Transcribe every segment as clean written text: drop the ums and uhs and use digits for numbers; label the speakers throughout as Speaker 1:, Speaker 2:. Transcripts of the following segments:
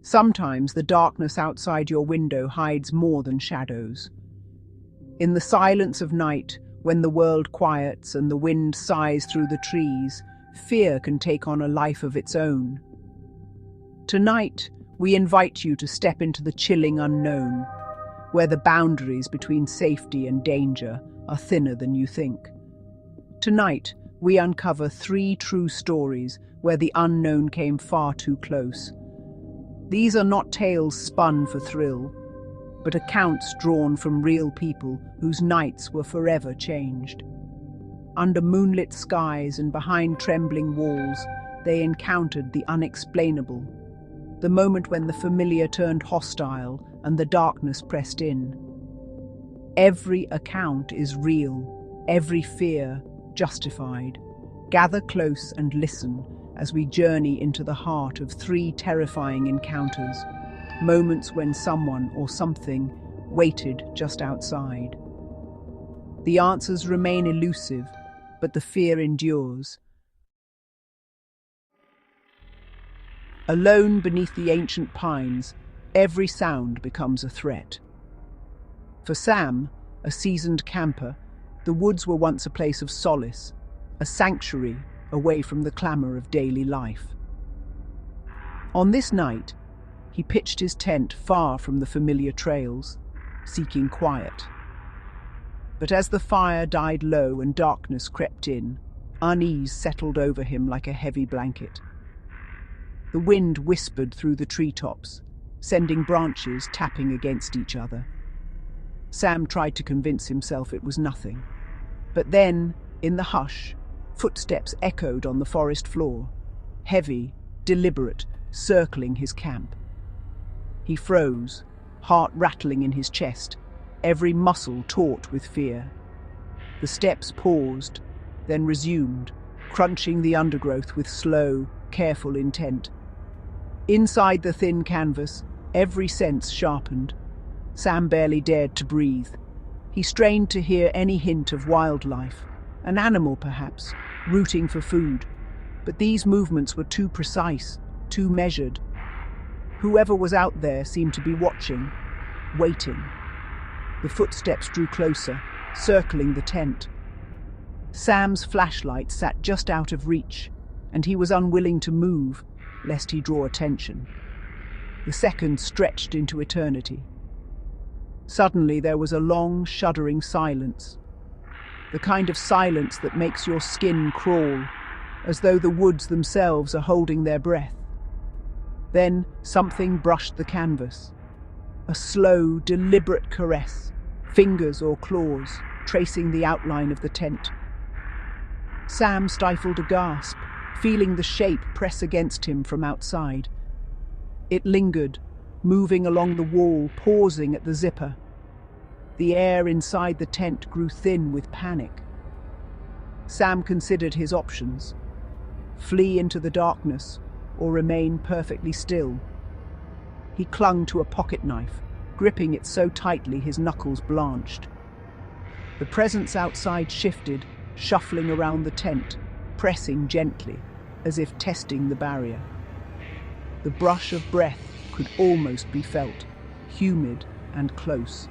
Speaker 1: Sometimes the darkness outside your window hides more than shadows. In the silence of night, when the world quiets and the wind sighs through the trees, fear can take on a life of its own. Tonight, we invite you to step into the chilling unknown, where the boundaries between safety and danger are thinner than you think. Tonight, we uncover 3 true stories where the unknown came far too close. These are not tales spun for thrill, but accounts drawn from real people whose nights were forever changed. Under moonlit skies and behind trembling walls, they encountered the unexplainable, the moment when the familiar turned hostile and the darkness pressed in. Every account is real, every fear justified. Gather close and listen as we journey into the heart of 3 terrifying encounters, moments when someone or something waited just outside. The answers remain elusive, but the fear endures. Alone beneath the ancient pines, every sound becomes a threat. For Sam, a seasoned camper, the woods were once a place of solace, a sanctuary away from the clamour of daily life. On this night, he pitched his tent far from the familiar trails, seeking quiet. But as the fire died low and darkness crept in, unease settled over him like a heavy blanket. The wind whispered through the treetops, sending branches tapping against each other. Sam tried to convince himself it was nothing. But then, in the hush, footsteps echoed on the forest floor, heavy, deliberate, circling his camp. He froze, heart rattling in his chest, every muscle taut with fear. The steps paused, then resumed, crunching the undergrowth with slow, careful intent. Inside the thin canvas, every sense sharpened. Sam barely dared to breathe. He strained to hear any hint of wildlife, an animal perhaps, rooting for food. But these movements were too precise, too measured. Whoever was out there seemed to be watching, waiting. The footsteps drew closer, circling the tent. Sam's flashlight sat just out of reach, and he was unwilling to move, lest he draw attention. The seconds stretched into eternity. Suddenly there was a long, shuddering silence, the kind of silence that makes your skin crawl, as though the woods themselves are holding their breath. Then something brushed the canvas. A slow, deliberate caress, fingers or claws, tracing the outline of the tent. Sam stifled a gasp, feeling the shape press against him from outside. It lingered, moving along the wall, pausing at the zipper. The air inside the tent grew thin with panic. Sam considered his options: flee into the darkness or remain perfectly still. He clung to a pocket knife, gripping it so tightly his knuckles blanched. The presence outside shifted, shuffling around the tent, pressing gently, as if testing the barrier. The brush of breath could almost be felt, humid and close.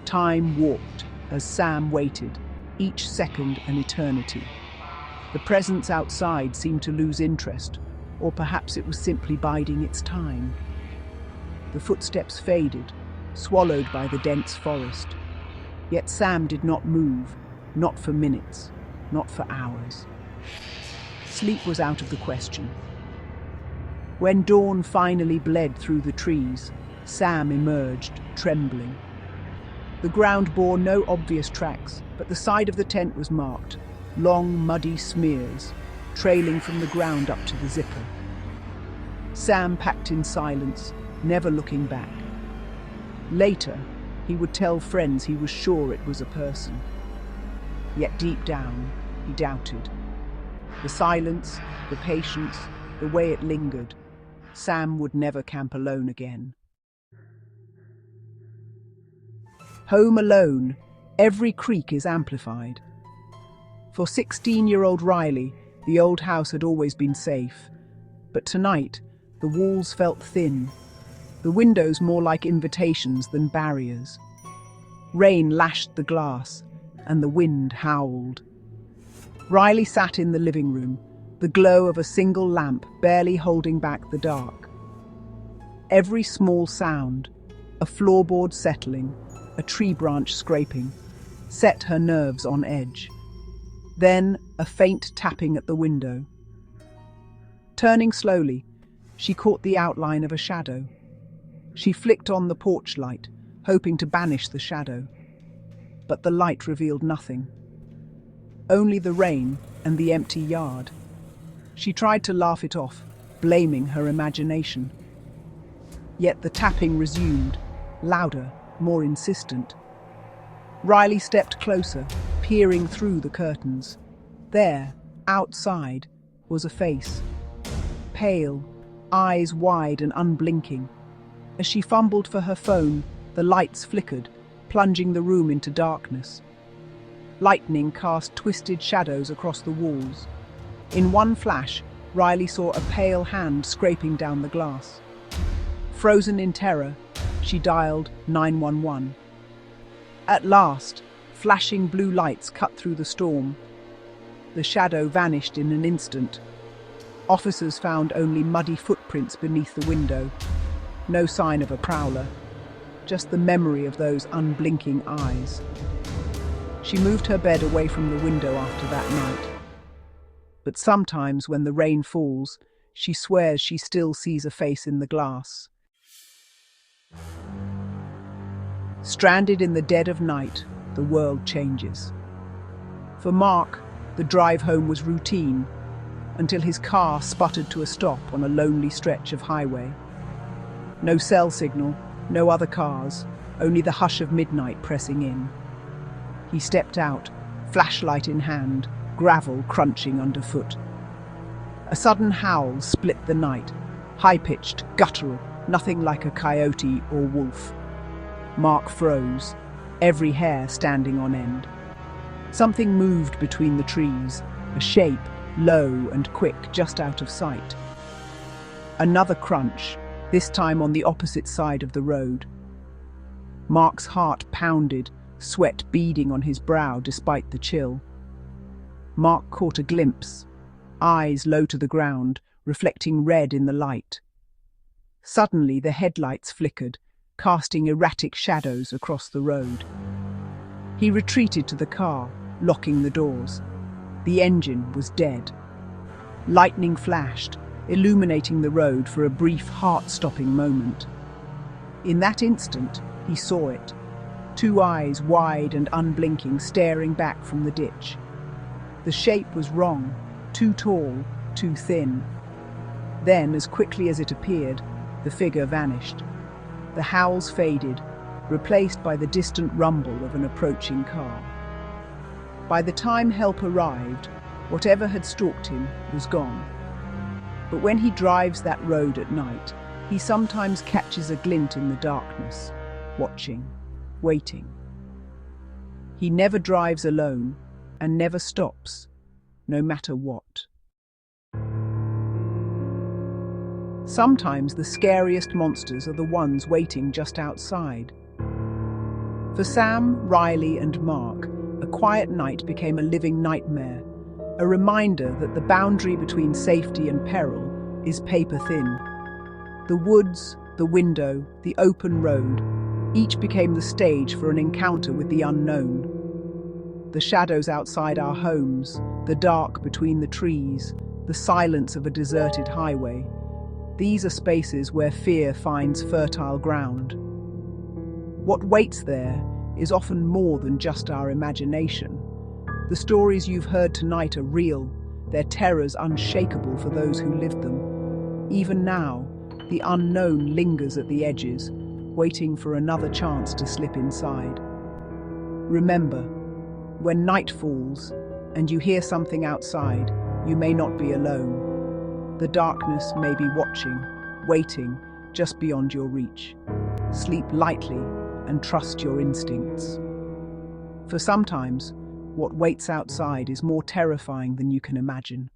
Speaker 1: Time warped as Sam waited, each second an eternity. The presence outside seemed to lose interest, or perhaps it was simply biding its time. The footsteps faded, swallowed by the dense forest. Yet Sam did not move, not for minutes, not for hours. Sleep was out of the question. When dawn finally bled through the trees, Sam emerged, trembling. The ground bore no obvious tracks, but the side of the tent was marked, long muddy smears, trailing from the ground up to the zipper. Sam packed in silence, never looking back. Later, he would tell friends he was sure it was a person. Yet deep down, he doubted. The silence, the patience, the way it lingered. Sam would never camp alone again. Home alone, every creak is amplified. For 16-year-old Riley, the old house had always been safe. But tonight, The walls felt thin, the windows more like invitations than barriers. Rain lashed the glass, and the wind howled. Riley sat in the living room, the glow of a single lamp barely holding back the dark. Every small sound, a floorboard settling, a tree branch scraping, set her nerves on edge. Then a faint tapping at the window. Turning slowly, she caught the outline of a shadow. She flicked on the porch light, hoping to banish the shadow. But the light revealed nothing. Only the rain and the empty yard. She tried to laugh it off, blaming her imagination. Yet the tapping resumed, louder, more insistent. Riley stepped closer, peering through the curtains. There, outside, was a face. Pale, eyes wide and unblinking. As she fumbled for her phone, the lights flickered, plunging the room into darkness. Lightning cast twisted shadows across the walls. In one flash, Riley saw a pale hand scraping down the glass. Frozen in terror, she dialed 911. At last, flashing blue lights cut through the storm. The shadow vanished in an instant. Officers found only muddy footprints beneath the window. No sign of a prowler, just the memory of those unblinking eyes. She moved her bed away from the window after that night. But sometimes when the rain falls, she swears she still sees a face in the glass. Stranded in the dead of night, the world changes. For Mark, the drive home was routine, until his car sputtered to a stop on a lonely stretch of highway. No cell signal, no other cars, only the hush of midnight pressing in. He stepped out, flashlight in hand, gravel crunching underfoot. A sudden howl split the night, high-pitched, guttural, nothing like a coyote or wolf. Mark froze, every hair standing on end. Something moved between the trees, a shape, low and quick, just out of sight. Another crunch, this time on the opposite side of the road. Mark's heart pounded, sweat beading on his brow despite the chill. Mark caught a glimpse, eyes low to the ground, reflecting red in the light. Suddenly the headlights flickered, casting erratic shadows across the road. He retreated to the car, locking the doors. The engine was dead. Lightning flashed, illuminating the road for a brief, heart-stopping moment. In that instant, he saw it. Two eyes wide and unblinking, staring back from the ditch. The shape was wrong, too tall, too thin. Then, as quickly as it appeared, the figure vanished. The howls faded, replaced by the distant rumble of an approaching car. By the time help arrived, whatever had stalked him was gone. But when he drives that road at night, he sometimes catches a glint in the darkness, watching, waiting. He never drives alone and never stops, no matter what. Sometimes the scariest monsters are the ones waiting just outside. For Sam, Riley, and Mark, a quiet night became a living nightmare, a reminder that the boundary between safety and peril is paper thin. The woods, the window, the open road, each became the stage for an encounter with the unknown. The shadows outside our homes, the dark between the trees, the silence of a deserted highway. These are spaces where fear finds fertile ground. What waits there is often more than just our imagination. The stories you've heard tonight are real, their terrors unshakable for those who lived them. Even now, the unknown lingers at the edges, waiting for another chance to slip inside. Remember, when night falls and you hear something outside, you may not be alone. The darkness may be watching, waiting, just beyond your reach. Sleep lightly and trust your instincts. For sometimes, what waits outside is more terrifying than you can imagine.